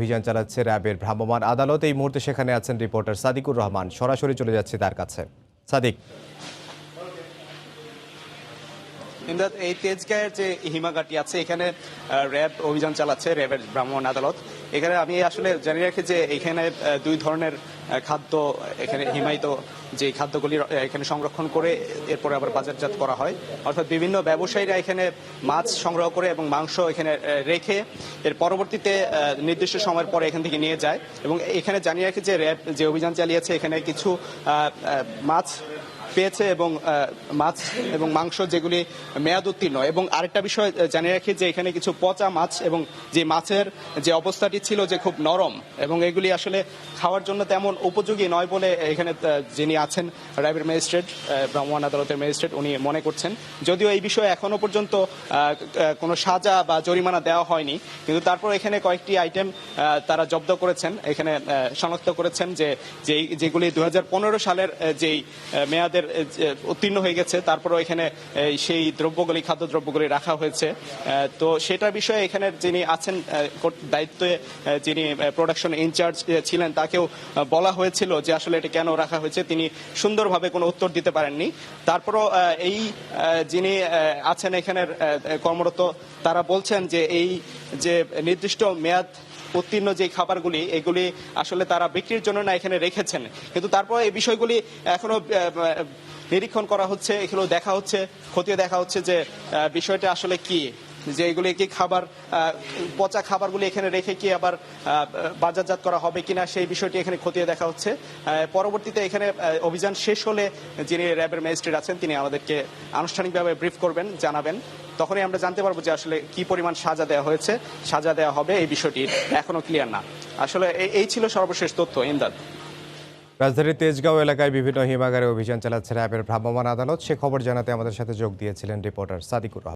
অভিযান চালাচ্ছে র্যাবের ভ্রাম্যমাণ আদালত। এই মুহূর্তে সেখানে আছেন রিপোর্টার সাদিকুর রহমান। সরাসরি চলে যাচ্ছে তার কাছে। সাদিক, এই তেজগাঁয়ের যে হিমাগারটি আছে এখানে র্যাব অভিযান চালাচ্ছে, র্যাবের ভ্রাম্যমাণ আদালত। এখানে আমি আসলে জানিয়ে রাখি যে এখানে দুই ধরনের খাদ্য এখানে হিমায়িত যে খাদ্যগুলি এখানে সংরক্ষণ করে এরপরে আবার বাজারজাত করা হয়। অর্থাৎ বিভিন্ন ব্যবসায়ীরা এখানে মাছ সংগ্রহ করে এবং মাংস এখানে রেখে এর পরবর্তীতে নির্দিষ্ট সময়ের পরে এখান থেকে নিয়ে যায়। এবং এখানে জানিয়ে রাখি যে র্যাব যে অভিযান চালিয়েছে এখানে কিছু মাছ পেয়েছে এবং মাছ এবং মাংস যেগুলি মেয়াদ উত্তীর্ণ। এবং আরেকটা বিষয় জানিয়ে রাখি যে এখানে কিছু পচা মাছ এবং যে মাছের যে অবস্থাটি ছিল যে খুব নরম এবং এগুলি আসলে খাওয়ার জন্য তেমন উপযোগী নয় বলে এখানে যিনি আছেন র্যাবের ম্যাজিস্ট্রেট, ভ্রাম্যমাণ আদালতের ম্যাজিস্ট্রেট, উনি মনে করছেন। যদিও এই বিষয়ে এখনো পর্যন্ত কোনো সাজা বা জরিমানা দেওয়া হয়নি, কিন্তু তারপর এখানে কয়েকটি আইটেম তারা জব্দ করেছেন, এখানে শনাক্ত করেছেন যেগুলি 2015 সালের যেই মেয়াদের উত্তীর্ণ হয়ে গেছে, তারপরও এখানে সেই দ্রব্যগুলি খাদ্যদ্রব্যগুলি রাখা হয়েছে। তো সেটার বিষয়ে এখানে যিনি আছেন দায়িত্বে, যিনি প্রোডাকশন ইনচার্জ ছিলেন, তাকেও বলা হয়েছিল যে আসলে এটা কেন রাখা হয়েছে। তিনি সুন্দরভাবে কোনো উত্তর দিতে পারেননি। তারপরও এই যিনি আছেন এখানের কর্মরত, তারা বলছেন যে এই যে নির্দিষ্ট মেয়াদ উত্তীর্ণ যে খাবারগুলি এগুলি আসলে তারা বিক্রির জন্য না এখানে রেখেছেন, কিন্তু তারপর এই বিষয়গুলি এখনো নিরীক্ষণ করা হচ্ছে, এগুলো দেখা হচ্ছে, খতিয়ে দেখা হচ্ছে যে বিষয়টা আসলে কি, যে এগুলি কি খাবার পচা খাবারগুলি এখানে রেখে কি আবার বাজারজাত করা হবে কিনা সেই বিষয়টি এখানে খতিয়ে দেখা হচ্ছে। পরবর্তীতে এখানে অভিযান শেষ হলে যিনি র্যাবের ম্যাজিস্ট্রেট আছেন তিনি আমাদেরকে আনুষ্ঠানিকভাবে ব্রিফ করবেন, জানাবেন। তখনই আমরা জানতে পারবো যে আসলে কি পরিমাণ সাজা দেওয়া হয়েছে, সাজা দেওয়া হবে, এই বিষয়টি এখনো ক্লিয়ার না। আসলে এই ছিল সর্বশেষ তথ্য। ইমদাদ। রাজধানীর তেজগাঁও এলাকায় বিভিন্ন হিমাগারে অভিযান চালাচ্ছে র্যাবের ভ্রাম্যমাণ আদালত। সে খবর জানাতে আমাদের সাথে যোগ দিয়েছিলেন রিপোর্টার সাদিকুর রহমান।